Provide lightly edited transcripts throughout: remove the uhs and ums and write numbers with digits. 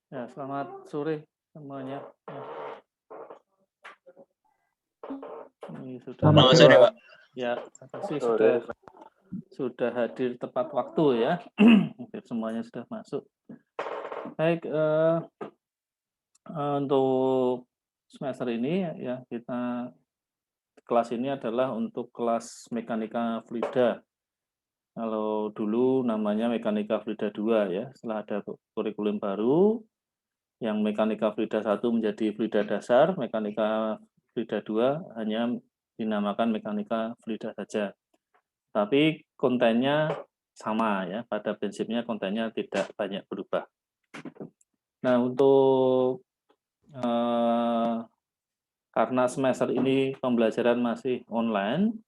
Ya, selamat sore semuanya. Ini sudah Selamat sore, Pak. ya, terima kasih Sore. sudah hadir tepat waktu ya. Mungkin semuanya sudah masuk. Baik, untuk semester ini ya kita kelas ini adalah untuk kelas mekanika fluida. Kalau dulu namanya mekanika fluida 2 ya. Setelah ada kurikulum baru yang mekanika fluida 1 menjadi fluida dasar, mekanika fluida 2 hanya dinamakan mekanika fluida saja. Tapi kontennya sama ya, pada prinsipnya kontennya tidak banyak berubah. Nah, untuk karena semester ini pembelajaran masih online,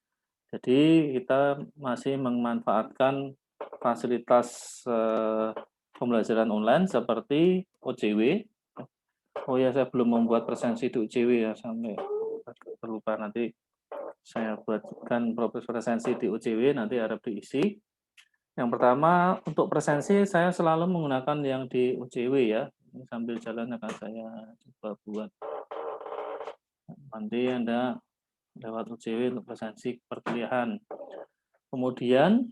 jadi kita masih memanfaatkan fasilitas pembelajaran online seperti OJW. Oh ya, saya belum membuat presensi di OJW ya, sampai terlupa. Nanti saya buatkan presensi di OJW, nanti harap diisi. Yang pertama, untuk presensi saya selalu menggunakan yang di OJW ya. Ini sambil jalan akan saya coba buat. Nanti Anda lewat OJW untuk presensi perkuliahan. Kemudian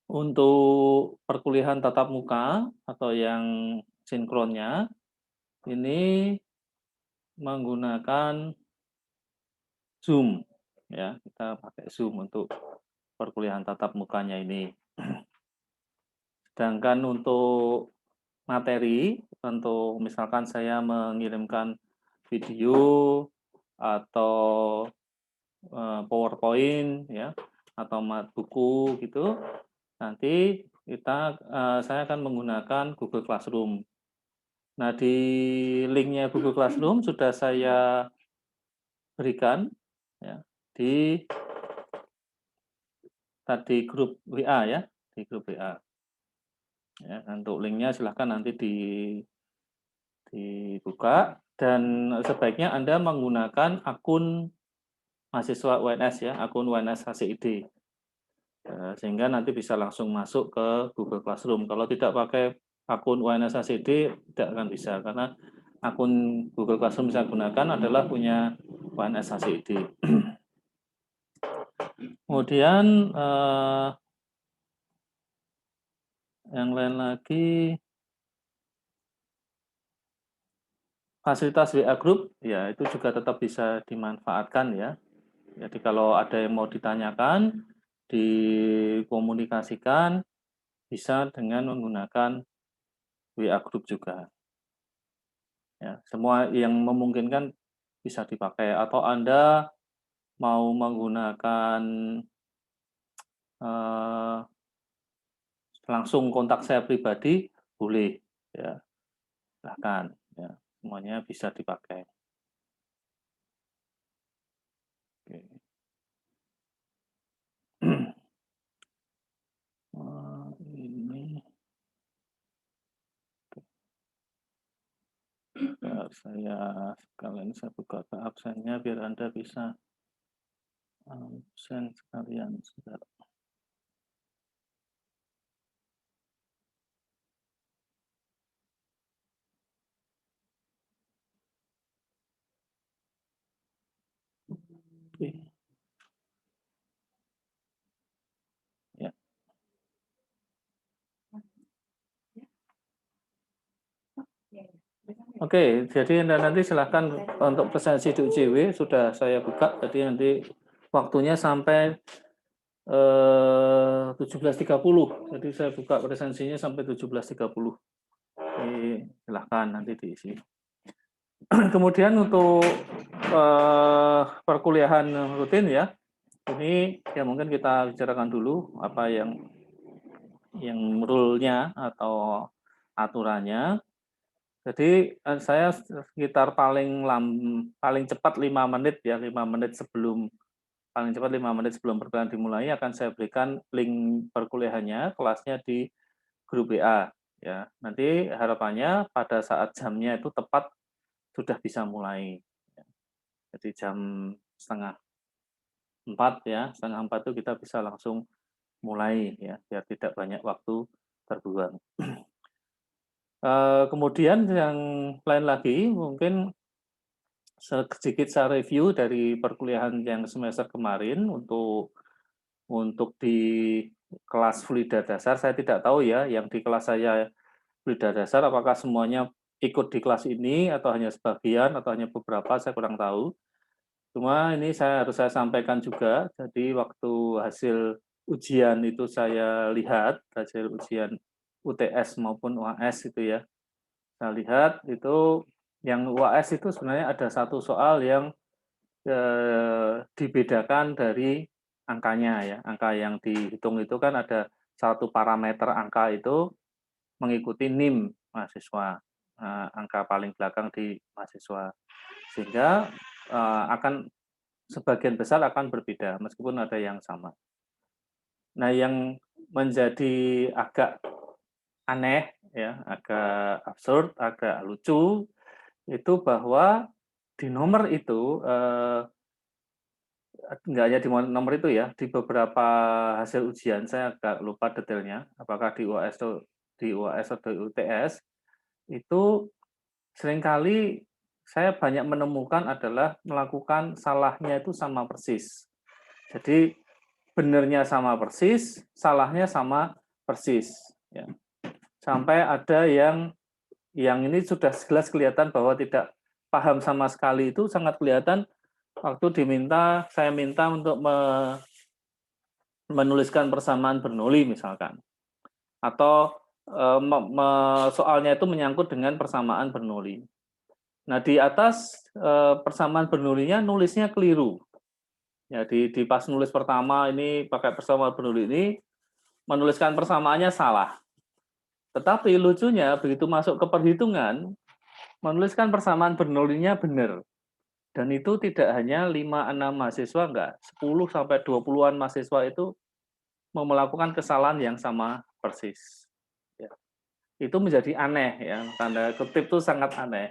untuk perkuliahan tatap muka atau yang sinkronnya, ini menggunakan Zoom. Ya, kita pakai Zoom untuk perkuliahan tatap mukanya ini. Sedangkan untuk materi, untuk misalkan saya mengirimkan video atau PowerPoint ya, atau buku gitu, nanti saya akan menggunakan Google Classroom. Nah, di linknya Google Classroom sudah saya berikan ya di tadi grup WA ya, di grup WA. Ya, untuk linknya silahkan nanti dibuka, dan sebaiknya Anda menggunakan akun mahasiswa UNS ya, akun UNS HCID, sehingga nanti bisa langsung masuk ke Google Classroom. Kalau tidak pakai akun UNS HCID tidak akan bisa, karena akun Google Classroom yang saya gunakan adalah punya UNS HCID. Kemudian yang lain lagi, fasilitas WA Group ya, itu juga tetap bisa dimanfaatkan ya. Jadi kalau ada yang mau ditanyakan, dikomunikasikan, bisa dengan menggunakan WA Group juga. Ya, semua yang memungkinkan bisa dipakai. Atau Anda mau menggunakan langsung kontak saya pribadi, boleh. Ya, silahkan. Ya, semuanya bisa dipakai. Oke. Ini saya buka ke absennya biar Anda bisa absen sekalian. Sebentar. Ya. Oke, jadi nanti silahkan untuk presensi di UJW sudah saya buka. Jadi nanti waktunya sampai 17.30. Jadi saya buka presensinya sampai 17.30. Jadi silahkan nanti diisi. Kemudian untuk perkuliahan rutin ya, ini ya mungkin kita bicarakan dulu apa yang rule-nya atau aturannya. Jadi saya sekitar paling cepat 5 menit ya, 5 menit sebelum paling cepat 5 menit sebelum perkuliahan dimulai akan saya berikan link perkuliahannya, kelasnya di grup WA ya. Nanti harapannya pada saat jamnya itu tepat sudah bisa mulai. Jadi jam setengah 4 ya, setengah 4 itu kita bisa langsung mulai ya, biar tidak banyak waktu terbuang. Kemudian yang lain lagi mungkin sedikit saya review dari perkuliahan yang semester kemarin untuk di kelas fluida dasar. Saya tidak tahu ya, yang di kelas saya fluida dasar apakah semuanya ikut di kelas ini atau hanya sebagian atau hanya beberapa, saya kurang tahu. Cuma ini saya sampaikan juga, jadi waktu hasil ujian itu saya lihat, hasil ujian UTS maupun UAS itu ya, saya lihat itu yang UAS itu sebenarnya ada satu soal yang dibedakan dari angkanya ya. Angka yang dihitung itu kan ada satu parameter angka itu mengikuti NIM mahasiswa, angka paling belakang di mahasiswa. Sehingga akan sebagian besar akan berbeda meskipun ada yang sama. Nah, yang menjadi agak aneh ya, agak absurd, agak lucu itu bahwa di nomor itu nggak hanya di nomor itu ya, di beberapa hasil ujian saya agak lupa detailnya, apakah di UAS atau di UTS itu seringkali saya banyak menemukan adalah melakukan salahnya itu sama persis. Jadi benernya sama persis, salahnya sama persis. Ya. Sampai ada yang ini sudah jelas kelihatan bahwa tidak paham sama sekali itu sangat kelihatan waktu saya minta untuk menuliskan persamaan Bernoulli misalkan, atau soalnya itu menyangkut dengan persamaan Bernoulli. Nah di atas persamaan Bernoulli-nya nulisnya keliru. Ya di pas nulis pertama ini pakai persamaan Bernoulli ini menuliskan persamaannya salah. Tetapi lucunya begitu masuk ke perhitungan menuliskan persamaan Bernoulli-nya benar. Dan itu tidak hanya 5-6 mahasiswa, enggak. 10 sampai 20-an mahasiswa itu mau melakukan kesalahan yang sama persis. Ya. Itu menjadi aneh ya, tanda kutip itu sangat aneh.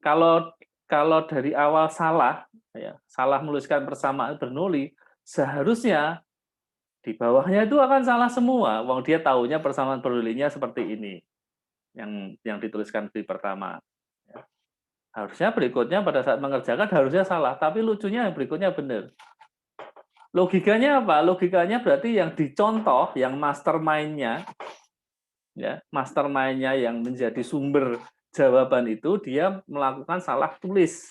Kalau kalau dari awal salah, ya, salah menuliskan persamaan Bernoulli, seharusnya di bawahnya itu akan salah semua. Wong dia tahunya persamaan Bernoulli-nya seperti ini, yang dituliskan di pertama. Ya. Harusnya berikutnya pada saat mengerjakan harusnya salah, tapi lucunya berikutnya benar. Logikanya apa? Logikanya berarti yang dicontoh, yang mastermind-nya, ya, mastermind-nya yang menjadi sumber jawaban itu dia melakukan salah tulis.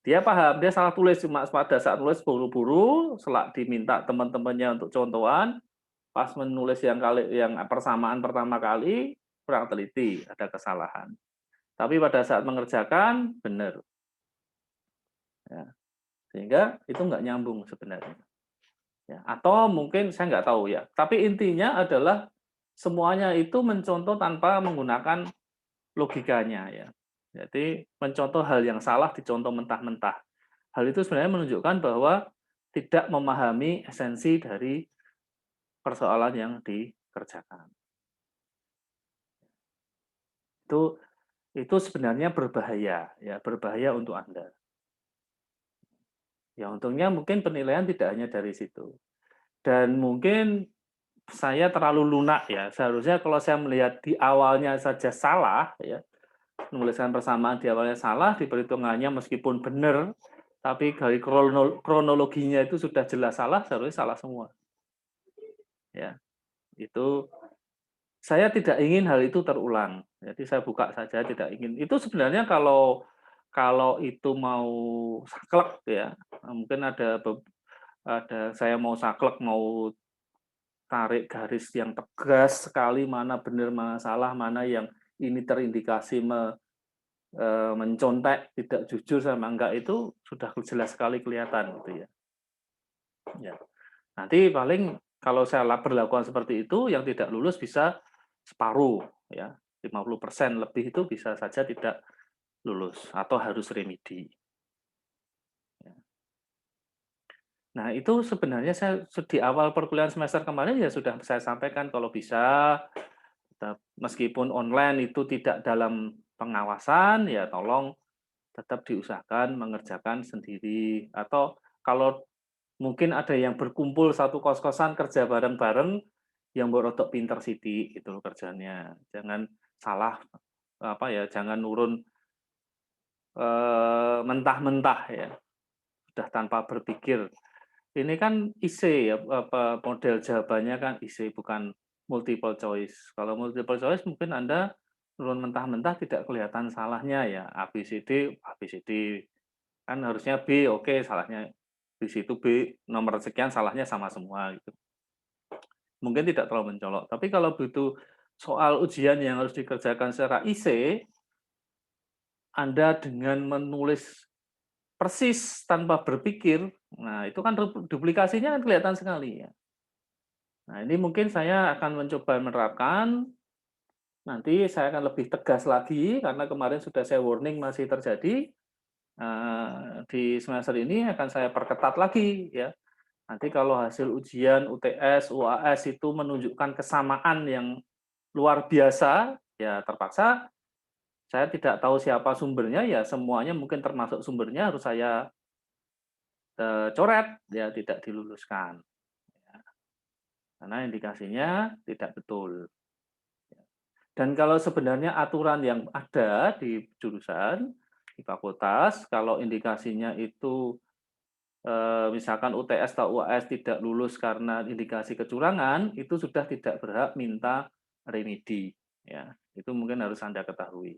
Dia paham, dia salah tulis cuma pada saat tulis buru-buru, selak diminta teman-temannya untuk contohan, pas menulis yang persamaan pertama kali kurang teliti, ada kesalahan. Tapi pada saat mengerjakan benar. Ya. Sehingga itu nggak nyambung sebenarnya. Ya, atau mungkin saya nggak tahu ya. Tapi intinya adalah semuanya itu mencontoh tanpa menggunakan logikanya ya. Jadi mencontoh hal yang salah dicontoh mentah-mentah. Hal itu sebenarnya menunjukkan bahwa tidak memahami esensi dari persoalan yang dikerjakan. Itu sebenarnya berbahaya ya, berbahaya untuk Anda. Ya untungnya mungkin penilaian tidak hanya dari situ. Dan mungkin saya terlalu lunak ya. Seharusnya kalau saya melihat di awalnya saja salah ya, menuliskan persamaan di awalnya salah, di perhitungannya meskipun benar, tapi dari kronologinya itu sudah jelas salah, seharusnya salah semua. Ya, itu saya tidak ingin hal itu terulang. Jadi saya buka saja, tidak ingin. Itu sebenarnya kalau kalau itu mau saklek ya, mungkin ada saya mau saklek, mau tarik garis yang tegas sekali mana benar mana salah, mana yang ini terindikasi mencontek tidak jujur sama enggak, itu sudah jelas sekali kelihatan gitu ya. Ya. Nanti paling kalau saya berlakukan seperti itu yang tidak lulus bisa separuh ya, 50% lebih itu bisa saja tidak lulus atau harus remedi. Ya. Nah, itu sebenarnya saya di awal perkuliahan semester kemarin ya sudah saya sampaikan kalau bisa meskipun online itu tidak dalam pengawasan ya tolong tetap diusahakan mengerjakan sendiri, atau kalau mungkin ada yang berkumpul satu kos-kosan kerja bareng-bareng yang berotok pinter siti itu kerjanya. salah, jangan nurun mentah-mentah ya, sudah tanpa berpikir. Ini kan IC ya, model jawabannya kan IC bukan multiple choice. Kalau multiple choice mungkin Anda nurun mentah-mentah tidak kelihatan salahnya ya, A, B, C, D, A, B, C, D. Kan harusnya B, oke, salahnya di situ B, nomor sekian salahnya sama semua gitu. Mungkin tidak terlalu mencolok. Tapi kalau butuh soal ujian yang harus dikerjakan secara IC, Anda dengan menulis persis tanpa berpikir, nah itu kan duplikasinya kan kelihatan sekali ya. Nah ini mungkin saya akan mencoba menerapkan, nanti saya akan lebih tegas lagi, karena kemarin sudah saya warning masih terjadi, di semester ini akan saya perketat lagi ya. Nanti kalau hasil ujian UTS, UAS itu menunjukkan kesamaan yang luar biasa, ya terpaksa saya tidak tahu siapa sumbernya, ya semuanya mungkin termasuk sumbernya harus saya coret, ya tidak diluluskan. Karena indikasinya tidak betul. Dan kalau sebenarnya aturan yang ada di jurusan, di fakultas, kalau indikasinya itu misalkan UTS atau UAS tidak lulus karena indikasi kecurangan, itu sudah tidak berhak minta remedi. Ya, itu mungkin harus Anda ketahui.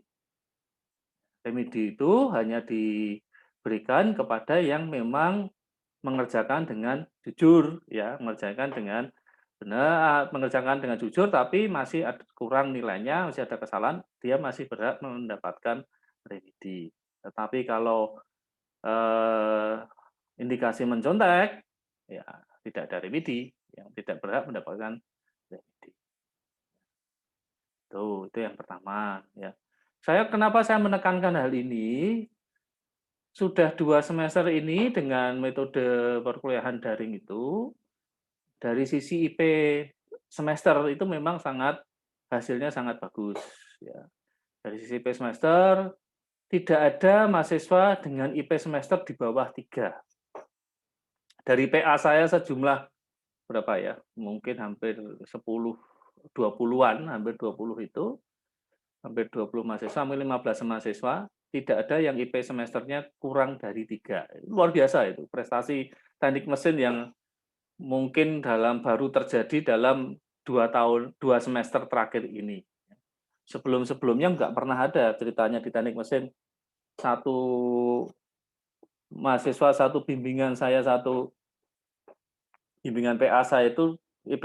Remedi itu hanya diberikan kepada yang memang mengerjakan dengan jujur, ya, mengerjakan dengan benar, mengerjakan dengan jujur, tapi masih ada kurang nilainya, masih ada kesalahan, dia masih berhak mendapatkan remedi. Tetapi kalau indikasi mencontek, ya tidak ada remedi, yang tidak berhak mendapatkan remedi. Itu yang pertama. Ya. Kenapa saya menekankan hal ini? Sudah 2 semester ini dengan metode perkuliahan daring itu, dari sisi IP semester itu memang hasilnya sangat bagus. Ya. Dari sisi IP semester, tidak ada mahasiswa dengan IP semester di bawah 3. Dari PA saya sejumlah berapa ya? Mungkin hampir 10, 20-an, hampir 20 itu, hampir 20 mahasiswa, hampir 15 mahasiswa, tidak ada yang IP semesternya kurang dari 3. Luar biasa itu, prestasi teknik mesin yang mungkin baru terjadi dalam 2 semester terakhir ini. Sebelum-sebelumnya nggak pernah ada ceritanya di teknik mesin. Satu mahasiswa, satu bimbingan saya, satu bimbingan PA saya itu IP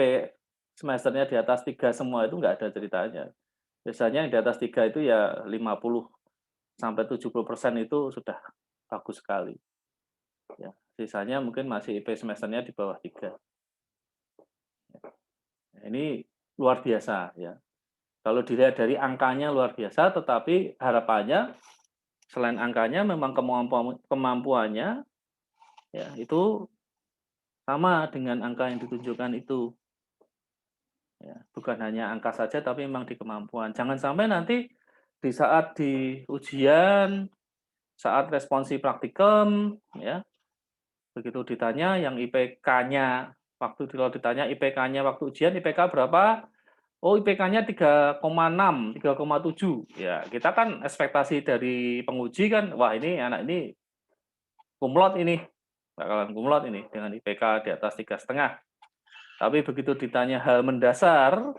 semesternya di atas 3 semua, itu nggak ada ceritanya. Biasanya yang di atas 3 itu ya 50 sampai 70% itu sudah bagus sekali. Ya, sisanya mungkin masih IP semesternya di bawah 3. Ini luar biasa ya. Kalau dilihat dari angkanya luar biasa, tetapi harapannya selain angkanya memang kemampuannya ya itu sama dengan angka yang ditunjukkan itu. Ya, bukan hanya angka saja, tapi memang di kemampuan. Jangan sampai nanti di ujian, saat responsi praktikum, ya begitu ditanya yang IPK-nya, kalau ditanya IPK-nya waktu ujian, IPK berapa? Oh, IPK-nya 3,6, 3,7. Ya, kita kan ekspektasi dari penguji kan, wah ini anak ini kumlot ini, bakalan kumlot ini dengan IPK di atas 3,5. Tapi begitu ditanya hal mendasar,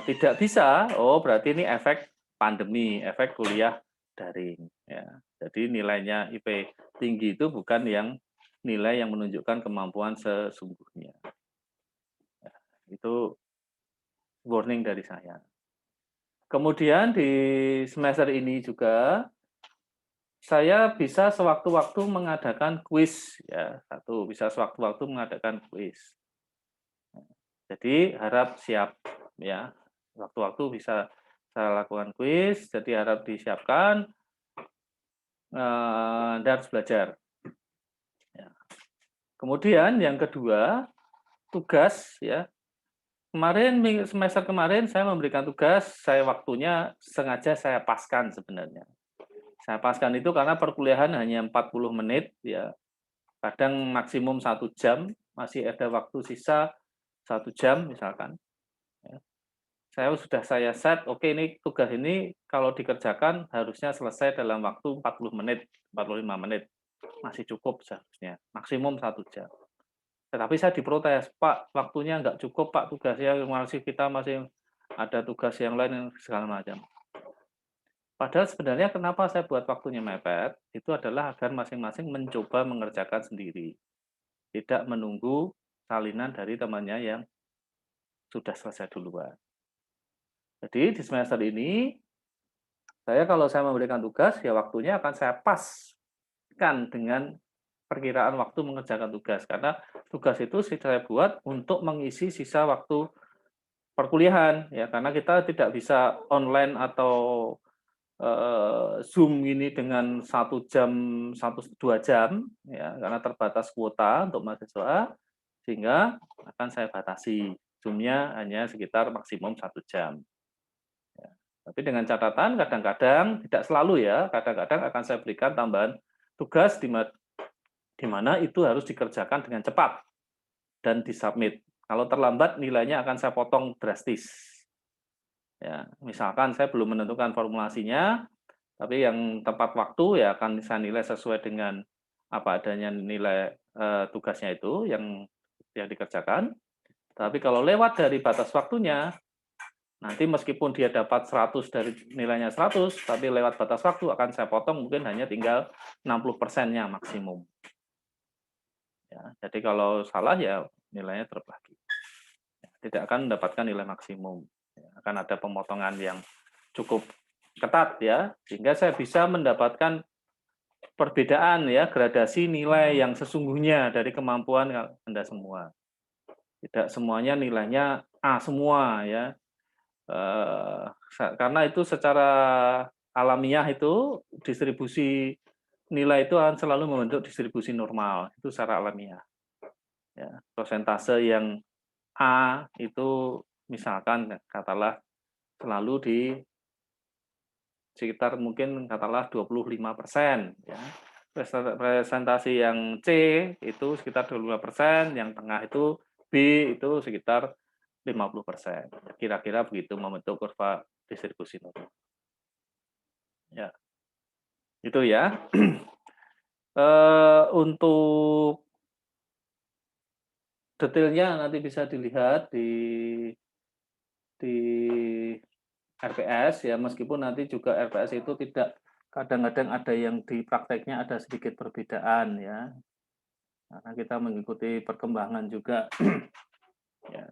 tidak bisa, oh berarti ini efek pandemi, efek kuliah daring. Ya. Jadi nilainya IP tinggi itu bukan nilai yang menunjukkan kemampuan sesungguhnya. Ya, itu warning dari saya. Kemudian di semester ini juga saya bisa sewaktu-waktu mengadakan kuis, ya bisa sewaktu-waktu mengadakan kuis. Jadi harap siap, ya waktu-waktu bisa saya lakukan kuis, jadi harap disiapkan dan harus belajar. Ya. Kemudian yang kedua tugas, ya semester kemarin saya memberikan tugas, waktunya sengaja saya paskan sebenarnya. Saya paskan itu karena perkuliahan hanya 40 menit, ya kadang maksimum 1 jam, masih ada waktu sisa 1 jam misalkan. Ya. saya set, oke ini tugas ini kalau dikerjakan harusnya selesai dalam waktu 40 menit, 45 menit. Masih cukup seharusnya, maksimum 1 jam. Tetapi saya diprotes, "Pak, waktunya nggak cukup Pak, tugasnya kita masih ada tugas yang lain," yang segala macam. Padahal sebenarnya kenapa saya buat waktunya mepet, itu adalah agar masing-masing mencoba mengerjakan sendiri. Tidak menunggu salinan dari temannya yang sudah selesai duluan. Jadi di semester ini, kalau saya memberikan tugas, ya waktunya akan saya paskan dengan perkiraan waktu mengerjakan tugas. Karena tugas itu saya buat untuk mengisi sisa waktu perkuliahan, ya karena kita tidak bisa online atau Zoom ini dengan 1 jam, 1-2 jam, ya karena terbatas kuota untuk mahasiswa, sehingga akan saya batasi. Zoom-nya hanya sekitar maksimum 1 jam. Ya. Tapi dengan catatan kadang-kadang, tidak selalu ya, kadang-kadang akan saya berikan tambahan tugas di mana itu harus dikerjakan dengan cepat dan disubmit. Kalau terlambat nilainya akan saya potong drastis. Ya, misalkan saya belum menentukan formulasinya, tapi yang tepat waktu ya akan saya nilai sesuai dengan apa adanya nilai tugasnya itu yang dikerjakan. Tapi kalau lewat dari batas waktunya, nanti meskipun dia dapat 100 dari nilainya 100, tapi lewat batas waktu akan saya potong mungkin hanya tinggal 60%-nya maksimum. Ya, jadi kalau salah ya nilainya terbagi. Tidak akan mendapatkan nilai maksimum. Ya, akan ada pemotongan yang cukup ketat ya, sehingga saya bisa mendapatkan perbedaan ya, gradasi nilai yang sesungguhnya dari kemampuan Anda semua. Tidak semuanya nilainya A semua ya. Karena itu secara alamiah itu distribusi nilai itu akan selalu membentuk distribusi normal, itu secara alamiah. Ya, persentase yang A itu misalkan katakanlah selalu di sekitar mungkin katakanlah 25%, ya. Presentasi yang C itu sekitar 25%, yang tengah itu B itu sekitar 50%. Kira-kira begitu membentuk kurva distribusi normal. Ya, itu ya. Untuk detailnya nanti bisa dilihat di RPS ya, meskipun nanti juga RPS itu tidak, kadang-kadang ada yang di prakteknya ada sedikit perbedaan ya, karena kita mengikuti perkembangan juga. Ya.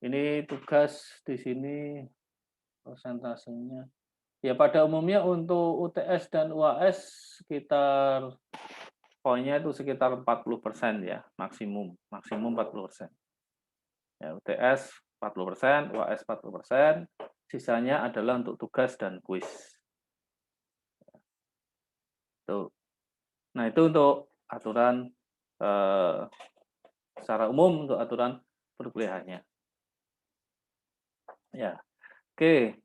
Ini tugas di sini persentasenya. Ya pada umumnya untuk UTS dan UAS sekitar poinnya itu sekitar 40% ya, maksimum 40%. Ya, UTS 40%, UAS 40%, sisanya adalah untuk tugas dan kuis. Tuh. Nah, itu untuk aturan secara umum untuk aturan perkuliahannya. Ya. Oke.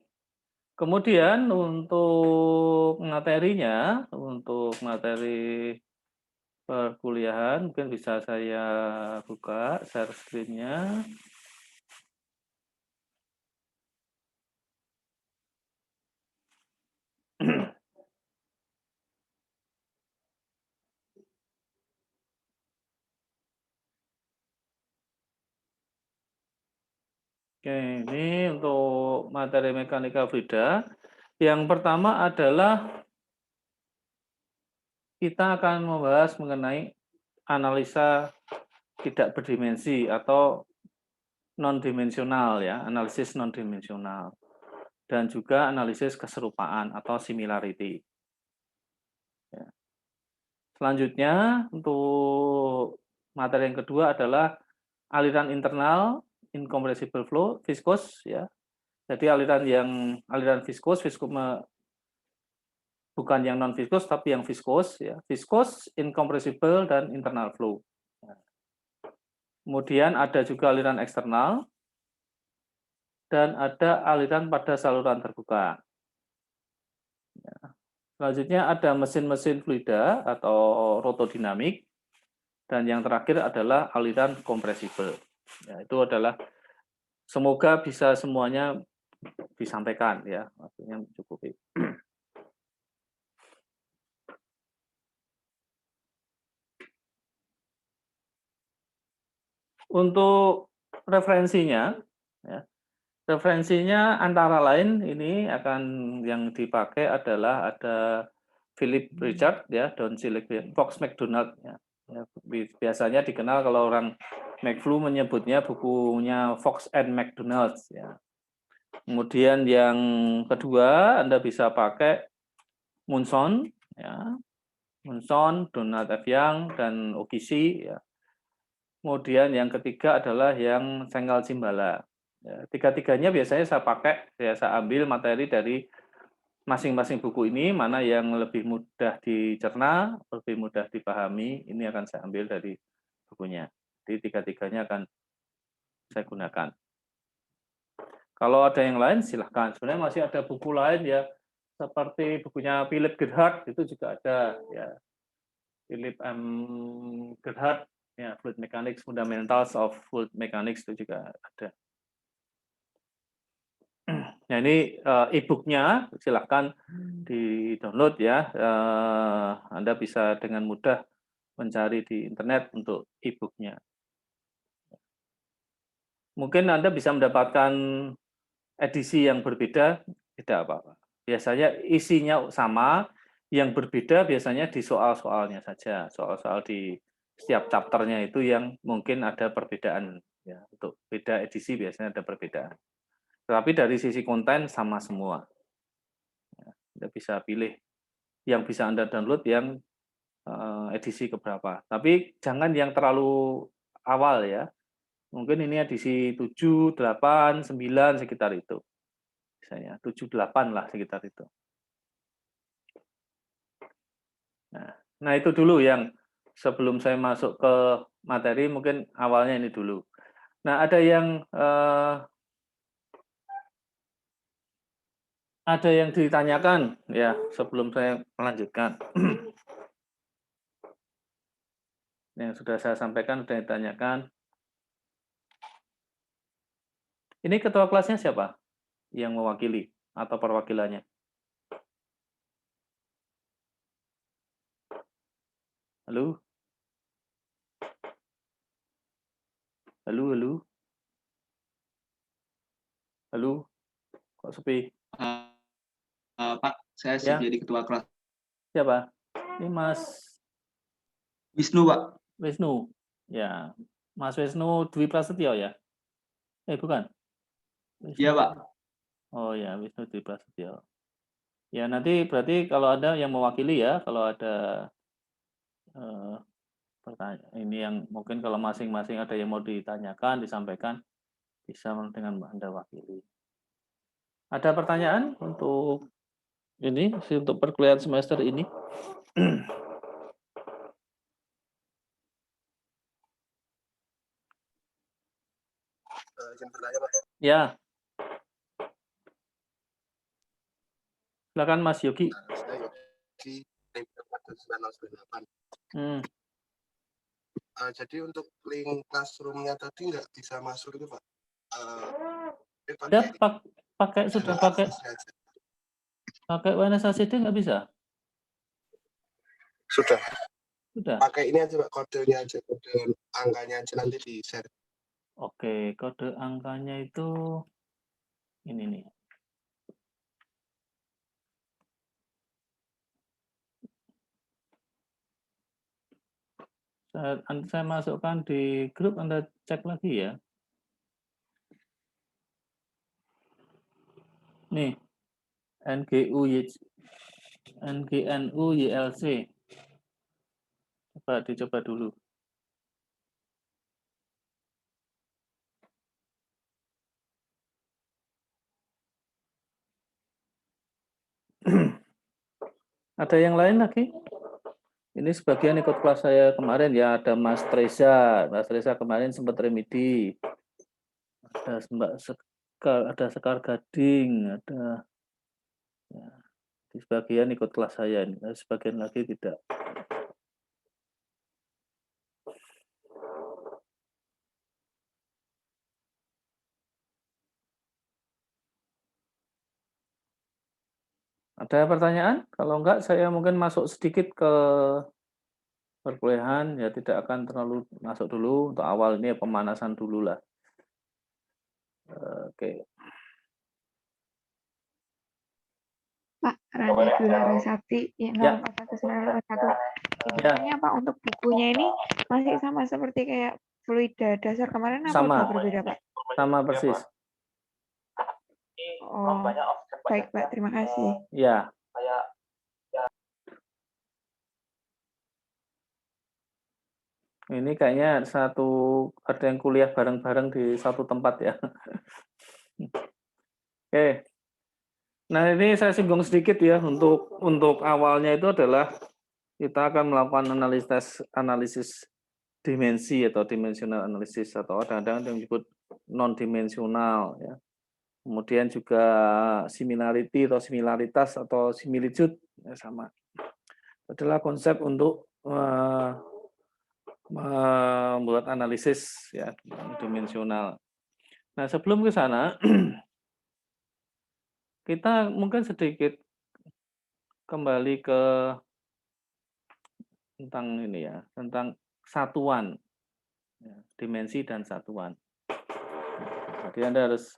Kemudian untuk materinya, untuk materi perkuliahan mungkin bisa saya buka share screen-nya. Oke, ini untuk materi mekanika fluida. Yang pertama adalah kita akan membahas mengenai analisa tidak berdimensi atau non-dimensional ya, analisis non-dimensional. Dan juga analisis keserupaan atau similarity. Ya. Selanjutnya, untuk materi yang kedua adalah aliran internal, incompressible flow, viscous ya. Jadi aliran viscous bukan yang non viscous tapi yang viscous ya. Viscous, incompressible dan internal flow. Kemudian ada juga aliran eksternal dan ada aliran pada saluran terbuka. Ya. Selanjutnya ada mesin-mesin fluida atau rotodinamik, dan yang terakhir adalah aliran kompresibel. Ya, itu adalah semoga bisa semuanya disampaikan ya, waktunya mencukupi. Untuk referensinya, ya, referensinya antara lain ini akan yang dipakai adalah ada Philip Richard ya, Don Silik, Fox McDonald ya. Biasanya dikenal kalau orang McFlu menyebutnya bukunya Fox and McDonald ya. Kemudian yang kedua Anda bisa pakai Munson ya. Munson, Donald F. Young dan Okishi ya. Kemudian yang ketiga adalah yang Senggal Simbala. Ya, tiga-tiganya biasanya saya pakai, ya, saya ambil materi dari masing-masing buku ini, mana yang lebih mudah dicerna, lebih mudah dipahami, ini akan saya ambil dari bukunya. Jadi tiga-tiganya akan saya gunakan. Kalau ada yang lain silahkan. Sebenarnya masih ada buku lain ya, seperti bukunya Philip Gerhardt itu juga ada ya. Philip M. Gerhardt ya, Fluid Mechanics, Fundamentals of Fluid Mechanics itu juga ada. Nah ini e-booknya silahkan di-download ya. Anda bisa dengan mudah mencari di internet untuk e-booknya. Mungkin Anda bisa mendapatkan edisi yang berbeda, tidak apa-apa. Biasanya isinya sama, yang berbeda biasanya di soal-soalnya saja. Soal-soal di setiap chapternya itu yang mungkin ada perbedaan. Ya, untuk beda edisi biasanya ada perbedaan. Tetapi dari sisi konten sama semua. Anda bisa pilih yang bisa Anda download yang edisi keberapa. Tapi jangan yang terlalu awal ya. Mungkin ini edisi 7, 8, 9 sekitar itu. Misalnya 7, 8 lah sekitar itu. Nah itu dulu yang sebelum saya masuk ke materi, mungkin awalnya ini dulu. Nah ada yang ditanyakan ya sebelum saya melanjutkan. Yang sudah saya sampaikan sudah ditanyakan. Ini ketua kelasnya siapa yang mewakili atau perwakilannya? Halo? Halo, halo? Halo? Kok sepi? Pak, saya Ya, jadi ketua kelas. siapa? Ini Mas Wisnu, Pak. Wisnu. Ya, Mas Wisnu Dwi Prasetyo ya? Bukan. Iya, Wisnu. Pak. Oh ya, Wisnu Dwi Prasetyo. Ya, nanti berarti kalau ada yang mewakili ya, kalau ada pertanyaan ini yang mungkin kalau masing-masing ada yang mau ditanyakan, disampaikan, bisa dengan Anda wakili. Ada pertanyaan untuk ini, untuk perkuliahan semester ini? Ya. Silakan Mas Yogi. Jadi untuk link classroom-nya tadi nggak bisa masuk itu Pak. Sudah pakai WNS-ACD nggak bisa? Sudah. Sudah. Pakai ini aja Pak, kodenya aja, kode angkanya aja nanti di share. Oke, kode angkanya itu ini nih. Saya masukkan di grup, Anda cek lagi ya. Nih, NGNU YLC. Dicoba dulu. Ada yang lain lagi? Ini sebagian ikut kelas saya kemarin ya, ada Mas Treza. Mas Treza kemarin sempat remedi. Ada Mbak Sekar, ada Sekar Gading, ada ya, di sebagian ikut kelas saya ini, sebagian lagi tidak. Ada pertanyaan? Kalau enggak, saya mungkin masuk sedikit ke perkuliahan, ya tidak akan terlalu masuk dulu. Untuk awal ini pemanasan dulu lah. Oke. Pak, Rani Dwi Larasati, Ya. 041981. Ya. Intinya Pak, untuk bukunya ini masih sama seperti kayak fluida dasar kemarin apa Sama. udah berbeda, Pak? Sama persis. Oh, baik Pak, terima kasih. Ya. Ini kayaknya ada yang kuliah bareng-bareng di satu tempat ya. Oke. Nah, ini saya singgung sedikit ya, untuk awalnya itu adalah kita akan melakukan analisis dimensi atau dimensional analysis, atau kadang-kadang yang disebut non dimensional ya. Kemudian juga similarity atau similaritas atau similitude ya, sama. Adalah konsep untuk membuat analisis ya dimensional. Nah, sebelum ke sana kita mungkin sedikit kembali ke tentang ini ya, tentang satuan, ya, dimensi dan satuan. Jadi Anda harus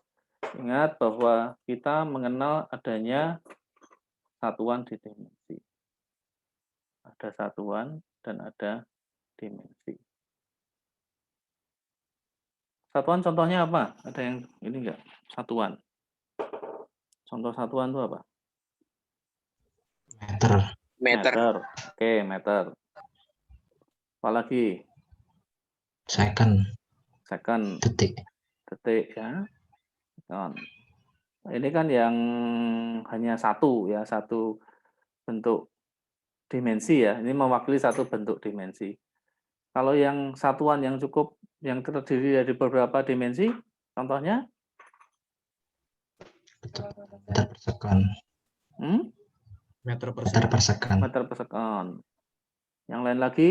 ingat bahwa kita mengenal adanya satuan di dimensi. Ada satuan dan ada dimensi. Satuan contohnya apa? Ada yang ini enggak? Satuan. Contoh satuan itu apa? Meter. Oke, meter. Apalagi? Second. Detik ya. Ini kan yang hanya satu ya, satu bentuk dimensi ya. Ini mewakili satu bentuk dimensi. Kalau yang satuan yang cukup, yang terdiri dari beberapa dimensi, contohnya? Meter per second. Meter per second. Yang lain lagi,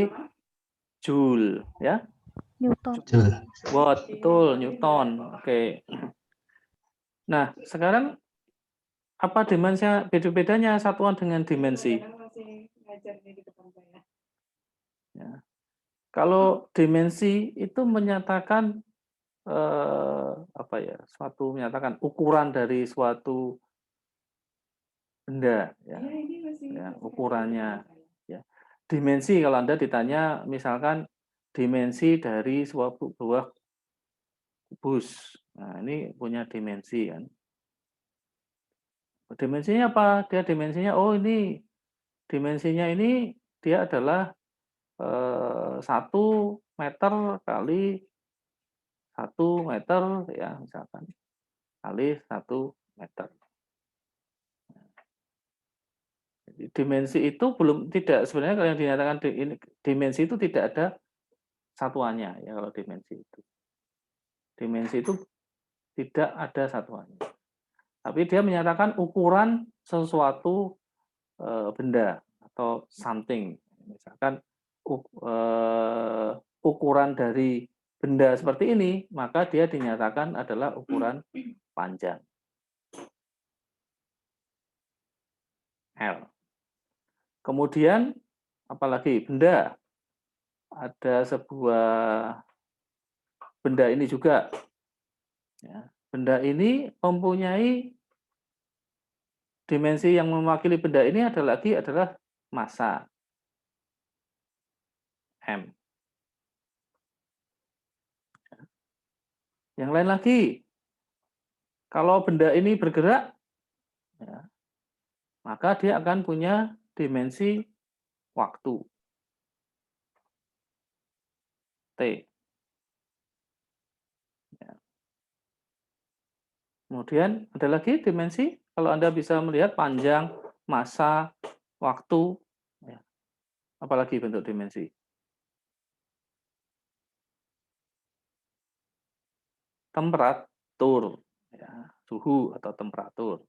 joule ya. Newton. Watt, betul, Newton. Oke. Nah, sekarang apa dimensinya, bedanya satuan dengan dimensi? Ya. Kalau dimensi itu menyatakan menyatakan ukuran dari suatu benda, ya, ukurannya. Ya. Dimensi kalau Anda ditanya, misalkan dimensi dari suatu buah kubus, nah ini punya dimensi kan. Dimensinya apa? Ini dimensinya ini dia adalah 1 meter kali 1 meter ya, misalkan kali 1 meter. Jadi dimensi itu sebenarnya kalau yang dinyatakan dimensi itu tidak ada satuannya ya. Kalau dimensi itu tidak ada satuannya, tapi dia menyatakan ukuran sesuatu benda atau something. Misalkan ukuran dari benda seperti ini, maka dia dinyatakan adalah ukuran panjang L. Kemudian apalagi benda, ada sebuah benda ini juga ya. Benda ini mempunyai dimensi yang mewakili benda ini adalah massa M. Yang lain lagi, kalau benda ini bergerak, ya, maka dia akan punya dimensi waktu T. Ya. Kemudian ada lagi dimensi, kalau Anda bisa melihat panjang, massa, waktu, ya. Apalagi bentuk dimensi? Temperatur, ya, suhu atau temperatur.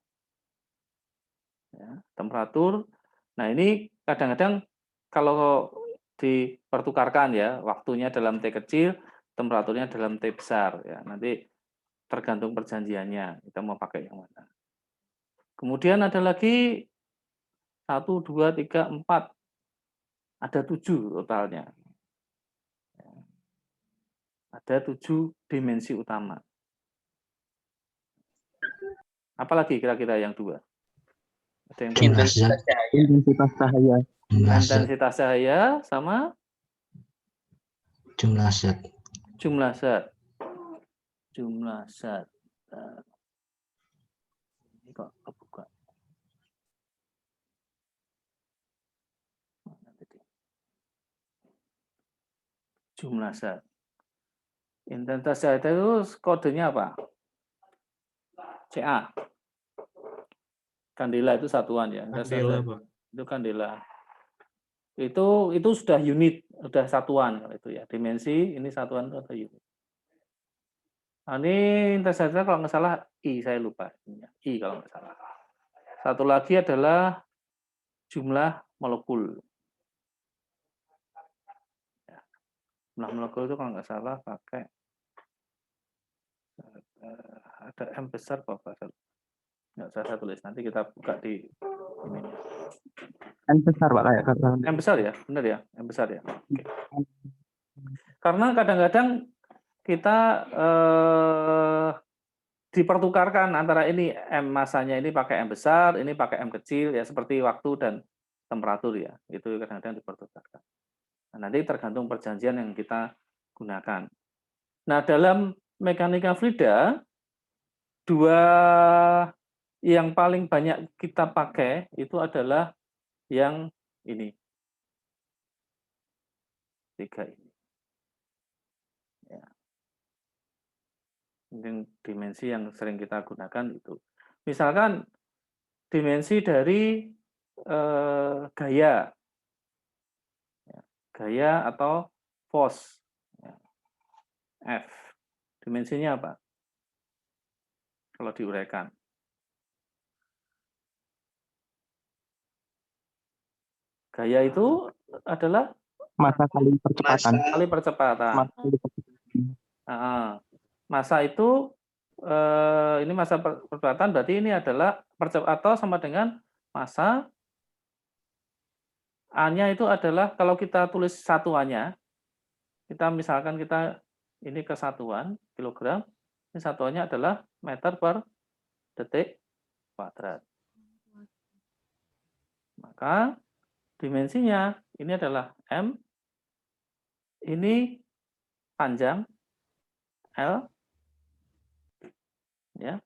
Ya, temperatur. Nah, ini kadang-kadang kalau dipertukarkan ya, waktunya dalam T kecil, temperaturnya dalam T besar ya. Nanti tergantung perjanjiannya, kita mau pakai yang mana. Kemudian ada lagi 1, 2, 3, 4. Ada 7 totalnya. Ada 7 dimensi utama. Apalagi kira-kira yang 2? Ada yang Jumlah Intensitas zat, cahaya. Intensitas cahaya. jumlah zat, intensitas cahaya sama jumlah zat. jumlah zat. Jumlah zat. Ini kok kebuka. Jumlah zat. Intensitas cahaya itu kodenya apa? Ca. Kandela itu satuan ya. Kandela, Pak. Itu kandela. Itu sudah unit, sudah satuan kalau itu ya. Dimensi ini satuan itu ada unit. Nah, ini intensitas kalau nggak salah I, saya lupa. I kalau nggak salah. Satu lagi adalah jumlah molekul. Ya. Jumlah molekul itu kalau nggak salah pakai ada M besar Bapak. Nggak saya tulis, nanti kita buka di ini. N besar, Pak, kayak kata. M besar ya, benar ya, M besar ya. Oke. Karena kadang-kadang kita dipertukarkan antara ini M masanya ini pakai M besar, ini pakai M kecil ya, seperti waktu dan temperatur ya, itu kadang-kadang dipertukarkan. Nah, nanti tergantung perjanjian yang kita gunakan. Nah, dalam mekanika fluida, dua yang paling banyak kita pakai itu adalah yang ini. 3 ini. Ya. Mungkin dimensi yang sering kita gunakan itu. Misalkan dimensi dari gaya. Ya, gaya atau force. Ya. F. Dimensinya apa? Kalau diuraikan. Gaya itu adalah Masa kali percepatan. kali percepatan. Masa kali percepatan. Masa itu ini masa percepatan berarti ini adalah atau sama dengan masa A-nya itu adalah kalau kita tulis satuannya, kita misalkan kita ini kesatuan kilogram, ini satuannya adalah meter per detik kuadrat. Maka dimensinya ini adalah M, ini panjang L, ya.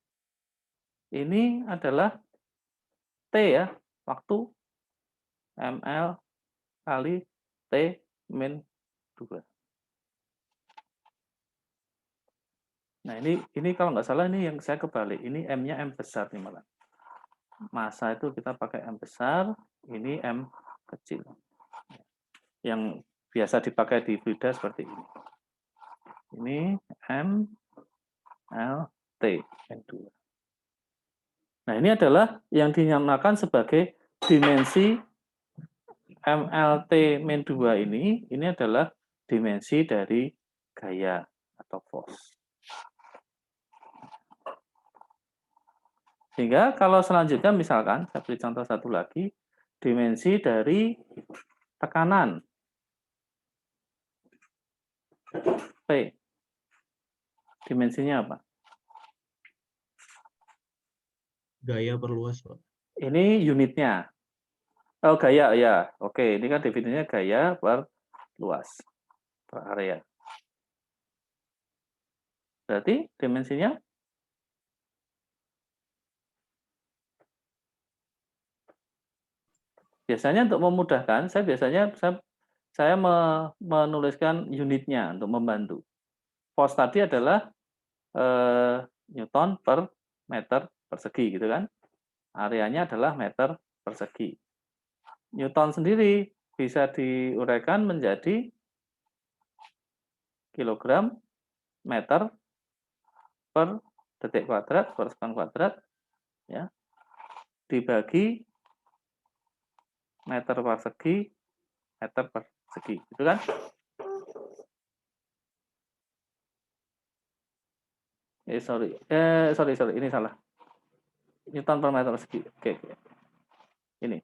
Ini adalah T ya, waktu ml kali T min 2. Nah, ini kalau nggak salah ini yang saya kebalik. Ini M-nya M besar nih malah. Masa itu kita pakai M besar, ini M kecil. Yang biasa dipakai di fluida seperti ini. Ini M L T N2. Nah, ini adalah yang dinamakan sebagai dimensi MLT-2 ini adalah dimensi dari gaya atau force. Sehingga kalau selanjutnya misalkan, saya beri contoh satu lagi, dimensi dari tekanan P. Dimensinya apa? Gaya perluas, Pak. Ini unitnya. Oh, gaya, ya. Oke, ini kan definisinya gaya per luas, per area. Berarti dimensinya biasanya untuk memudahkan, saya menuliskan unitnya untuk membantu. Force tadi adalah Newton per meter persegi, gitu kan? Areanya adalah meter persegi. Newton sendiri bisa diuraikan menjadi kilogram meter per detik kuadrat per sekon kuadrat, ya, dibagi meter persegi gitu kan? Sorry, ini salah. Newton per meter persegi. Oke. Ini.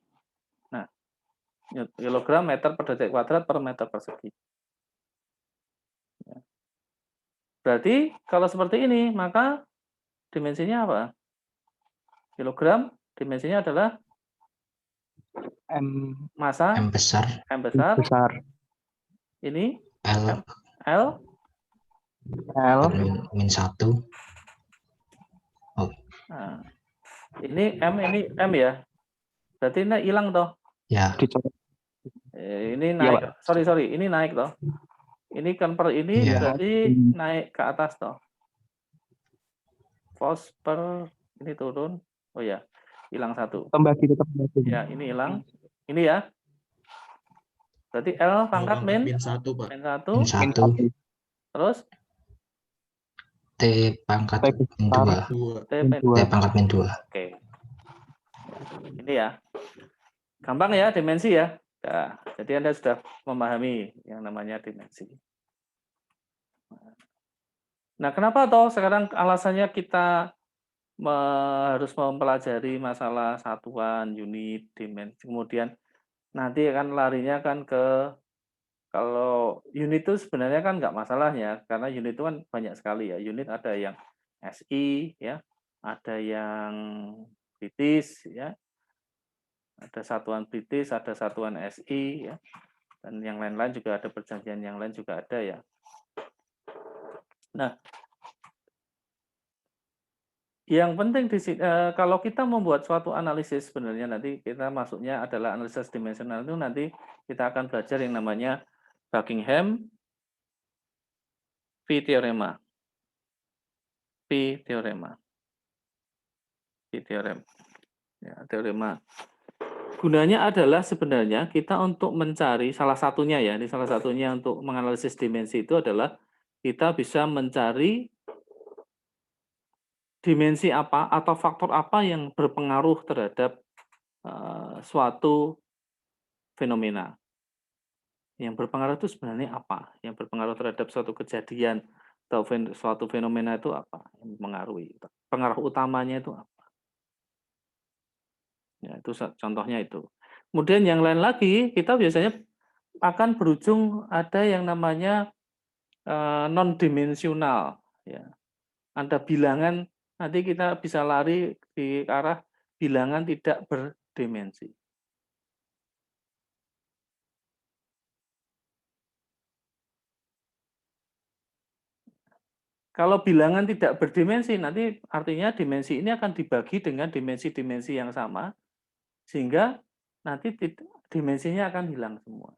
kilogram meter per detik kuadrat per meter persegi. Ya. Berarti kalau seperti ini, maka dimensinya apa? Kilogram, dimensinya adalah M massa M besar, M besar. besar, Ini L L, L, min 1. nah, ini M ya. Berarti ini hilang toh. Ya, dicoret. Ini Iya, naik. Pak. Sorry, ini naik toh. Ini kan per ini Iya. berarti naik ke atas toh. Fos per ini turun. Oh ya, hilang 1. Tambah tetap bagi. Ya, ini hilang. Ini ya. Berarti L pangkat min min 1, Pak. min 1. min 1, Terus T pangkat T min besar, 2, 2. T min min. T 2. pangkat min 2. Oke. Ini ya. Gampang ya dimensi ya. Nah, jadi Anda sudah memahami yang namanya dimensi. Nah, kenapa toh sekarang alasannya kita harus mempelajari masalah satuan, unit, dimensi. Kemudian nanti akan larinya kan ke, kalau unit itu sebenarnya kan nggak masalahnya, karena unit itu kan banyak sekali ya. Unit ada yang SI, ya, ada yang British, ya, ada satuan British, ada satuan SI, ya, dan yang lain-lain juga ada, perjanjian yang lain juga ada ya. Nah, yang penting di sini, kalau kita membuat suatu analisis sebenarnya nanti kita masuknya adalah analisis dimensional, itu nanti kita akan belajar yang namanya Buckingham P-teorema. P-teorema. P-teorem. Ya, teorema. Gunanya adalah sebenarnya kita untuk mencari salah satunya ya, ini salah satunya untuk menganalisis dimensi itu adalah kita bisa mencari dimensi apa atau faktor apa yang berpengaruh terhadap suatu fenomena. Yang berpengaruh itu sebenarnya apa? Yang berpengaruh terhadap suatu kejadian atau suatu fenomena itu apa? Yang mempengaruhi. Pengaruh utamanya itu apa? Ya, itu contohnya itu. Kemudian yang lain lagi, kita biasanya akan berujung ada yang namanya non-dimensional. Ya. Ada bilangan, nanti kita bisa lari di arah bilangan tidak berdimensi. Kalau bilangan tidak berdimensi, nanti artinya dimensi ini akan dibagi dengan dimensi-dimensi yang sama, sehingga nanti dimensinya akan hilang semua.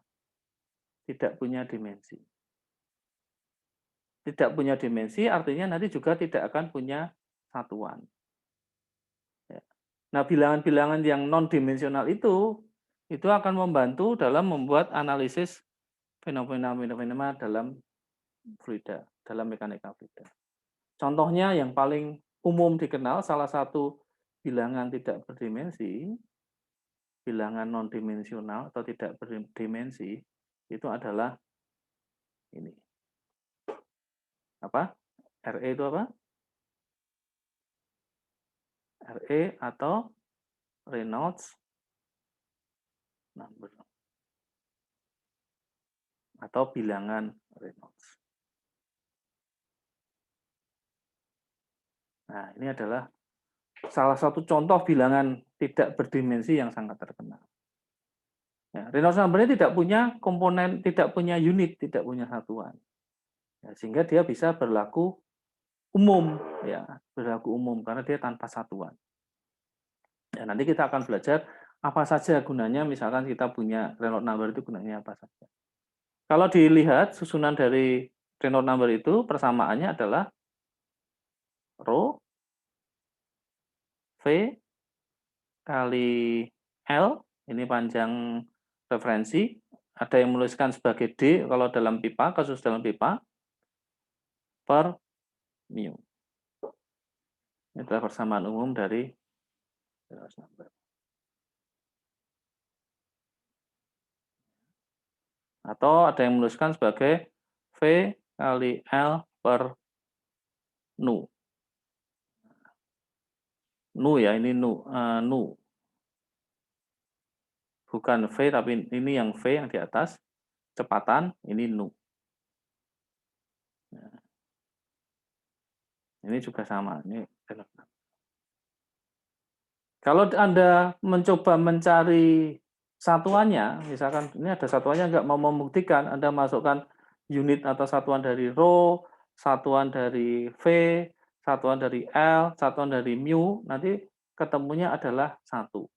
Tidak punya dimensi. Tidak punya dimensi artinya nanti juga tidak akan punya satuan. Ya. Nah, bilangan-bilangan yang non-dimensional itu akan membantu dalam membuat analisis fenomena-fenomena dalam fluida, dalam mekanika fluida. Contohnya yang paling umum dikenal, salah satu bilangan tidak berdimensi, bilangan non-dimensional atau tidak berdimensi, itu adalah ini. Apa? RE itu apa? RE atau Reynolds number. Atau bilangan Reynolds. Nah, ini adalah salah satu contoh bilangan tidak berdimensi yang sangat terkenal. Ya, Reynolds number ini tidak punya komponen, tidak punya unit, tidak punya satuan. Ya, sehingga dia bisa berlaku umum, ya, berlaku umum karena dia tanpa satuan. Ya, nanti kita akan belajar apa saja gunanya, misalkan kita punya Reynolds number itu gunanya apa saja. Kalau dilihat susunan dari Reynolds number itu persamaannya adalah rho V kali L, ini panjang referensi, ada yang menuliskan sebagai D kalau dalam pipa, kasus dalam pipa, per mu. Ini adalah persamaan umum dari Reynolds number. Atau ada yang menuliskan sebagai V kali L per nu. Nu ya, ini nu. bukan V, tapi ini yang V yang di atas, kecepatan, ini nu. Nah, ini juga sama, ini relevan. Kalau Anda mencoba mencari satuannya, misalkan ini ada satuannya nggak mau membuktikan, Anda masukkan unit atau satuan dari rho, satuan dari V, satuan dari L, satuan dari mu, nanti ketemunya adalah 1.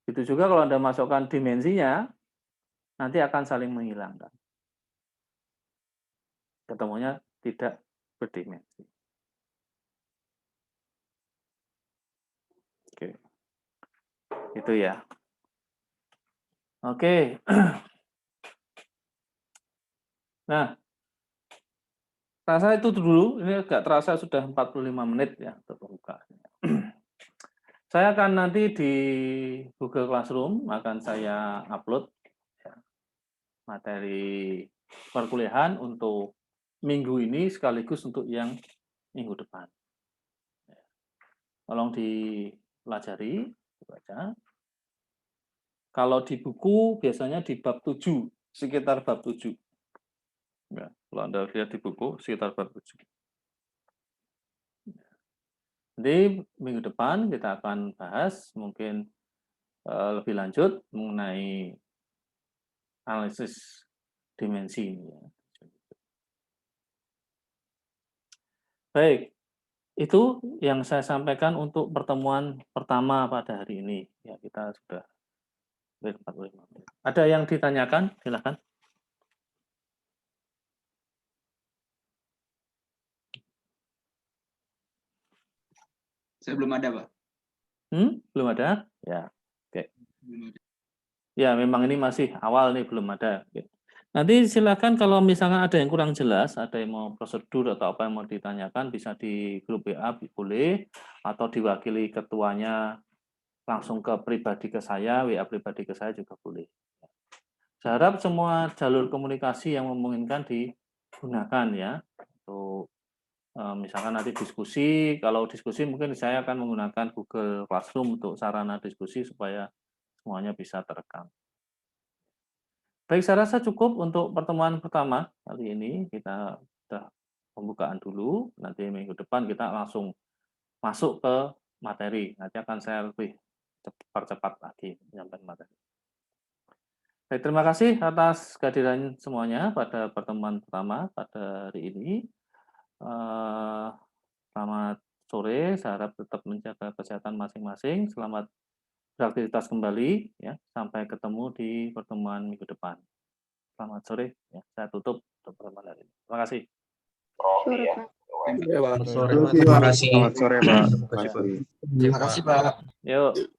Itu juga kalau Anda masukkan dimensinya, nanti akan saling menghilangkan. Ketemunya tidak berdimensi. Oke. Itu ya. Oke. Nah, rasa itu dulu, ini agak terasa sudah 45 menit ya untuk pembukaannya. Saya akan nanti di Google Classroom akan saya upload ya, materi perkuliahan untuk minggu ini sekaligus untuk yang minggu depan. Tolong dipelajari, dibaca. Kalau di buku biasanya di bab 7, sekitar bab 7. Ya, kalau Anda lihat di buku sekitar bab 7. Nanti minggu depan kita akan bahas mungkin lebih lanjut mengenai analisis dimensi ini. Ya. Baik, itu yang saya sampaikan untuk pertemuan pertama pada hari ini. Ya, kita sudah 45 menit. Ada yang ditanyakan? Silakan. Saya belum ada, Pak. Belum ada? Ya, oke. Belum ada. Ya, memang ini masih awal nih, belum ada. Oke. Nanti silakan kalau misalkan ada yang kurang jelas, ada yang mau prosedur atau apa yang mau ditanyakan, bisa di grup WA boleh, atau diwakili ketuanya langsung ke pribadi ke saya, WA pribadi ke saya juga boleh. Saya harap semua jalur komunikasi yang memungkinkan digunakan ya, untuk misalkan nanti diskusi, kalau diskusi mungkin saya akan menggunakan Google Classroom untuk sarana diskusi supaya semuanya bisa terekam. Baik, saya rasa cukup untuk pertemuan pertama kali ini. Kita sudah pembukaan dulu, nanti minggu depan kita langsung masuk ke materi. Nanti akan saya lebih percepat lagi menyampaikan materi. Baik, terima kasih atas kehadiran semuanya pada pertemuan pertama pada hari ini. Selamat sore, saya harap tetap menjaga kesehatan masing-masing. Selamat beraktivitas kembali, ya. Sampai ketemu di pertemuan minggu depan. Selamat sore, ya. Saya tutup untuk pertemuan hari ini. Terima kasih. Sore, Pak. Sore, Terima kasih. Selamat sore, Pak. Selamat sore, Pak. Terima kasih. Terima kasih, Pak. Yuk.